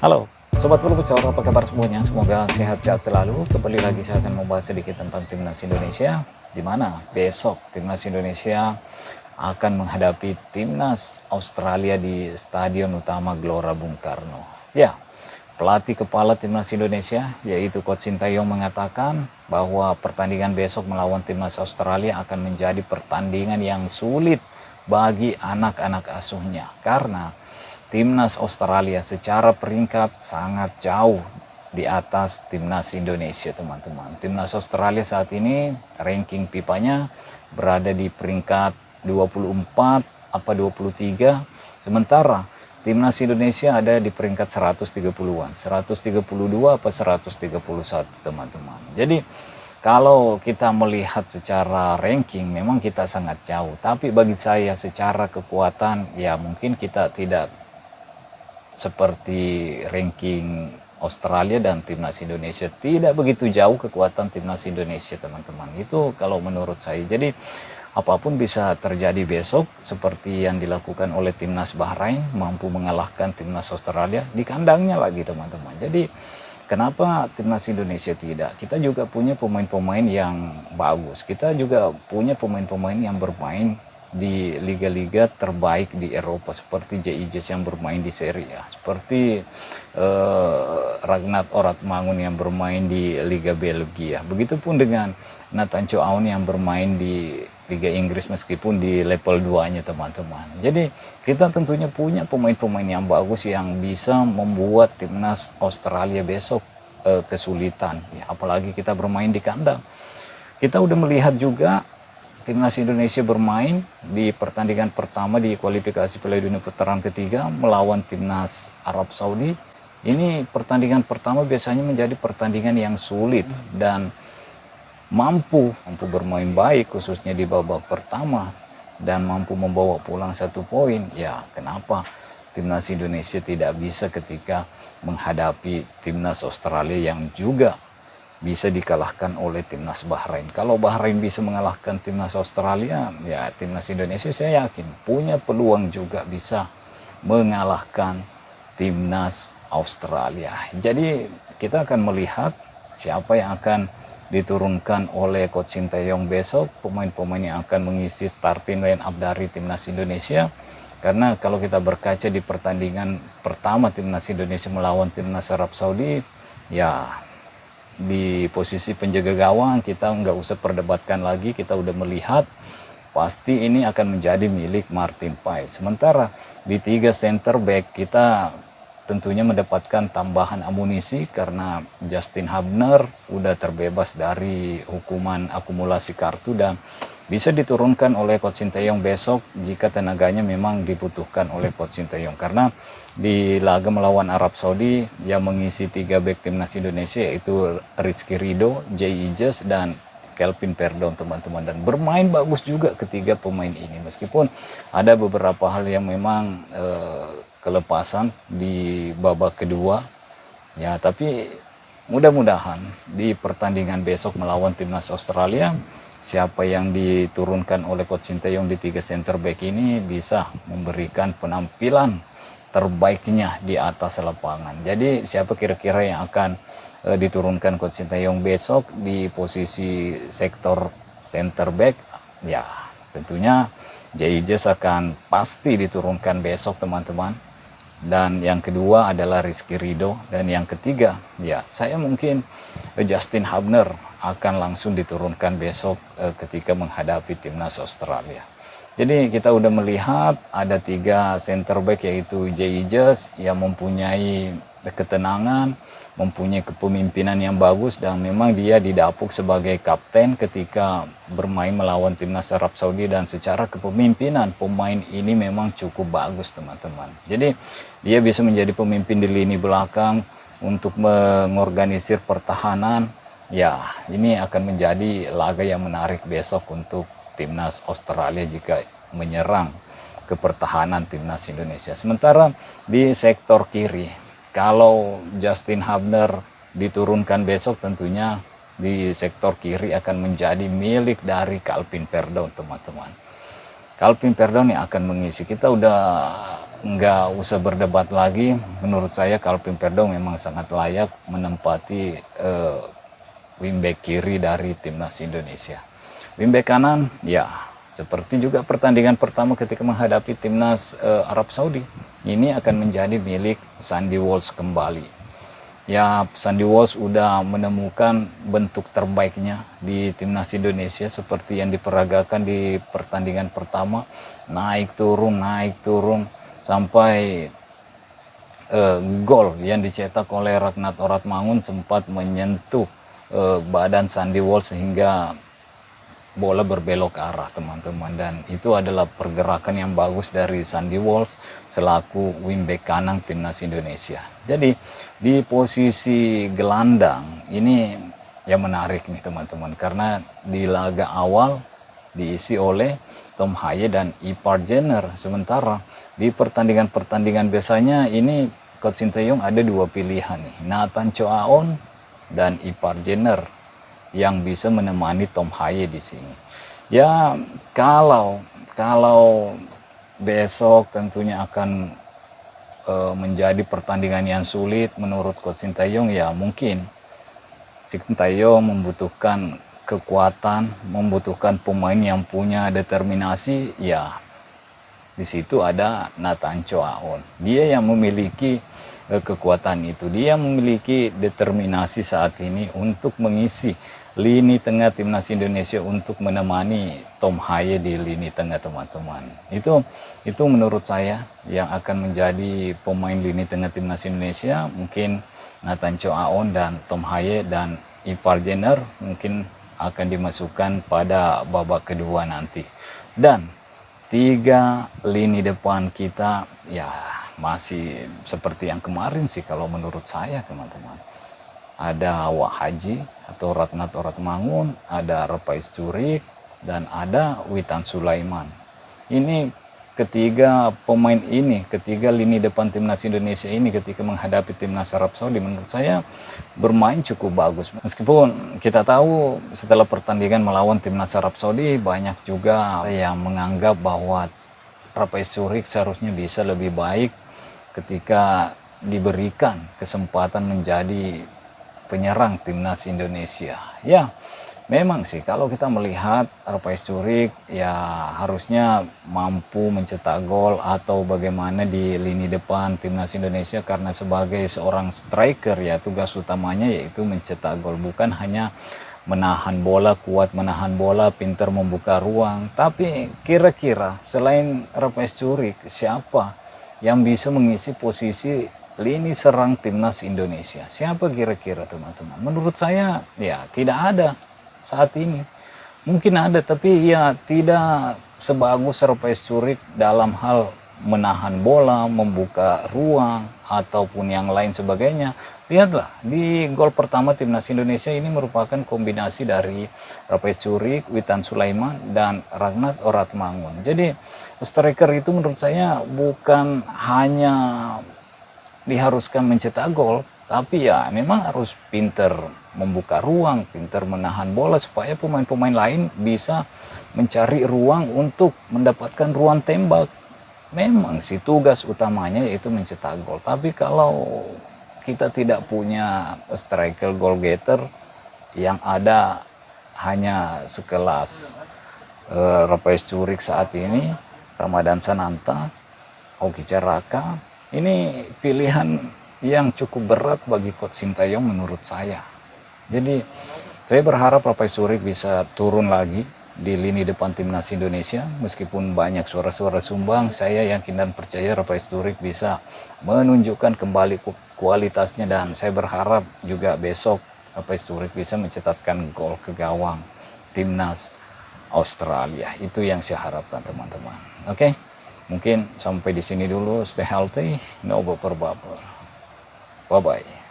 Halo, Sobat Bulu Bocor, apa kabar semuanya? Semoga sehat-sehat selalu. Kembali lagi saya akan membahas sedikit tentang Timnas Indonesia, di mana besok Timnas Indonesia akan menghadapi Timnas Australia di Stadion Utama Gelora Bung Karno. Ya, pelatih kepala Timnas Indonesia, yaitu Coach Sintayong mengatakan bahwa pertandingan besok melawan Timnas Australia akan menjadi pertandingan yang sulit bagi anak-anak asuhnya. Karena Timnas Australia secara peringkat sangat jauh di atas Timnas Indonesia, teman-teman. Timnas Australia saat ini ranking FIFA-nya berada di peringkat 24 apa 23, sementara Timnas Indonesia ada di peringkat 130-an, 132 apa 131, teman-teman. Jadi kalau kita melihat secara ranking memang kita sangat jauh, tapi bagi saya secara kekuatan ya mungkin kita tidak seperti ranking Australia dan Timnas Indonesia, tidak begitu jauh kekuatan Timnas Indonesia, teman-teman. Itu kalau menurut saya. Jadi apapun bisa terjadi besok, seperti yang dilakukan oleh Timnas Bahrain, mampu mengalahkan Timnas Australia di kandangnya lagi, teman-teman. Jadi kenapa Timnas Indonesia tidak? Kita juga punya pemain-pemain yang bagus. Kita juga punya pemain-pemain yang bermain di liga-liga terbaik di Eropa, seperti JIJS yang bermain di Serie A, seperti Ragnar Oratmangun yang bermain di Liga Belgia. Begitupun dengan Nathan Chow Aun yang bermain di Liga Inggris meskipun di level 2-nya, teman-teman. Jadi kita tentunya punya pemain-pemain yang bagus yang bisa membuat Timnas Australia besok kesulitan, ya, apalagi kita bermain di kandang. Kita udah melihat juga Timnas Indonesia bermain di pertandingan pertama di kualifikasi Piala Dunia putaran ketiga melawan Timnas Arab Saudi. Ini pertandingan pertama biasanya menjadi pertandingan yang sulit dan mampu bermain baik, khususnya di babak pertama, dan mampu membawa pulang 1 poin. Ya, kenapa Timnas Indonesia tidak bisa ketika menghadapi Timnas Australia yang juga bisa dikalahkan oleh Timnas Bahrain. Kalau Bahrain bisa mengalahkan Timnas Australia, ya Timnas Indonesia saya yakin punya peluang juga bisa mengalahkan Timnas Australia. Jadi kita akan melihat siapa yang akan diturunkan oleh Coach Sintayong besok, pemain-pemain yang akan mengisi starting line up dari Timnas Indonesia. Karena kalau kita berkaca di pertandingan pertama Timnas Indonesia melawan Timnas Arab Saudi, ya di posisi penjaga gawang kita nggak usah perdebatkan lagi, kita udah melihat pasti ini akan menjadi milik Martin Paes. Sementara di 3 center back kita tentunya mendapatkan tambahan amunisi karena Justin Hubner udah terbebas dari hukuman akumulasi kartu dan bisa diturunkan oleh Coach Sintayong besok jika tenaganya memang dibutuhkan oleh Coach Sintayong. Karena di laga melawan Arab Saudi yang mengisi 3 back Timnas Indonesia yaitu Rizky Ridho, JIJS dan Kelvin Perdon, teman-teman, dan bermain bagus juga ketiga pemain ini meskipun ada beberapa hal yang memang kelepasan di babak kedua, ya, tapi mudah-mudahan di pertandingan besok melawan Timnas Australia siapa yang diturunkan oleh Coach Sintayong di 3 center back ini bisa memberikan penampilan terbaiknya di atas lapangan. Jadi siapa kira-kira yang akan diturunkan Coach Sintayong besok di posisi sektor center back? Ya tentunya JIJS akan pasti diturunkan besok, teman-teman. Dan yang kedua adalah Rizky Ridho, dan yang ketiga ya saya mungkin Justin Hubner akan langsung diturunkan besok ketika menghadapi Timnas Australia. Jadi kita udah melihat ada 3 center back yaitu JIJS yang mempunyai ketenangan, mempunyai kepemimpinan yang bagus, dan memang dia didapuk sebagai kapten ketika bermain melawan Timnas Arab Saudi, dan secara kepemimpinan pemain ini memang cukup bagus, teman-teman. Jadi dia bisa menjadi pemimpin di lini belakang untuk mengorganisir pertahanan. Ya, ini akan menjadi laga yang menarik besok untuk Timnas Australia jika menyerang ke pertahanan Timnas Indonesia. Sementara di sektor kiri, kalau Justin Hubner diturunkan besok, tentunya di sektor kiri akan menjadi milik dari Kelvin Perdon, teman-teman. Kelvin Perdon yang akan mengisi. Kita udah nggak usah berdebat lagi. Menurut saya Calvin Verdong memang sangat layak menempati wingback kiri dari timnas Indonesia. Wingback kanan, ya seperti juga pertandingan pertama ketika menghadapi timnas Arab Saudi, ini akan menjadi milik Sandy Walsh kembali. Ya, Sandy Walsh udah menemukan bentuk terbaiknya di timnas Indonesia seperti yang diperagakan di pertandingan pertama, naik turun sampai gol yang dicetak oleh Ragnat Oratmangun sempat menyentuh badan Sandy Walsh sehingga bola berbelok arah, teman-teman, dan itu adalah pergerakan yang bagus dari Sandy Walsh selaku wingback kanan timnas Indonesia. Jadi di posisi gelandang ini yang menarik nih teman-teman, karena di laga awal diisi oleh Tom Haye dan Ipar Jenner, sementara di pertandingan-pertandingan biasanya ini Coach Sinteyong ada dua pilihan nih, Nathan Choaon dan Ipar Jenner yang bisa menemani Tom Haye di sini. Ya, kalau besok tentunya akan menjadi pertandingan yang sulit menurut Coach Sinteyong, ya mungkin Sinteyong membutuhkan kekuatan, membutuhkan pemain yang punya determinasi. Ya, di situ ada Nathan Choaon. Dia yang memiliki kekuatan itu, dia memiliki determinasi saat ini untuk mengisi lini tengah timnas Indonesia untuk menemani Tom Haye di lini tengah, teman-teman. Itu menurut saya yang akan menjadi pemain lini tengah timnas Indonesia, mungkin Nathan Choaon dan Tom Haye, dan Ipar Jenner mungkin akan dimasukkan pada babak kedua nanti. Dan tiga lini depan kita ya masih seperti yang kemarin sih kalau menurut saya, teman-teman. Ada Wah Haji atau Ratnat Oratmangun, ada Repais Curik, dan ada Witan Sulaiman. Ini ketiga pemain ini, ketiga lini depan timnas Indonesia ini ketika menghadapi timnas Arab Saudi menurut saya bermain cukup bagus. Meskipun kita tahu setelah pertandingan melawan timnas Arab Saudi banyak juga yang menganggap bahwa Repais Curik seharusnya bisa lebih baik ketika diberikan kesempatan menjadi penyerang timnas Indonesia. Ya, memang sih kalau kita melihat Repais Curik ya harusnya mampu mencetak gol atau bagaimana di lini depan timnas Indonesia, karena sebagai seorang striker ya tugas utamanya yaitu mencetak gol, bukan hanya menahan bola, kuat menahan bola, pintar membuka ruang. Tapi kira-kira selain Repais Curik, siapa yang bisa mengisi posisi lini serang timnas Indonesia? Siapa kira-kira, teman-teman? Menurut saya ya tidak ada saat ini. Mungkin ada, tapi ya tidak sebagus Repais Curik dalam hal menahan bola, membuka ruang, ataupun yang lain sebagainya. Lihatlah, di gol pertama timnas Indonesia ini merupakan kombinasi dari Repais Curik, Witan Sulaiman, dan Ragnat Oratmangun. Jadi striker itu menurut saya bukan hanya diharuskan mencetak gol, tapi ya memang harus pinter membuka ruang, pinter menahan bola supaya pemain-pemain lain bisa mencari ruang untuk mendapatkan ruang tembak. Memang sih tugas utamanya yaitu mencetak gol, tapi kalau kita tidak punya striker goal getter, yang ada hanya sekelas Repais Curik saat ini, Ramadan Sananta, Hoki Caraka, ini pilihan yang cukup berat bagi Coach Sinteyong menurut saya. Jadi saya berharap Repais Curik bisa turun lagi di lini depan timnas Indonesia. Meskipun banyak suara-suara sumbang, saya yakin dan percaya Repais Curik bisa menunjukkan kembali kualitasnya, dan saya berharap juga besok Repais Curik bisa mencetakkan gol ke gawang timnas Australia. Itu yang saya harapkan, teman-teman. Oke. Mungkin sampai di sini dulu. Stay healthy, no baper-baper. Bye-bye.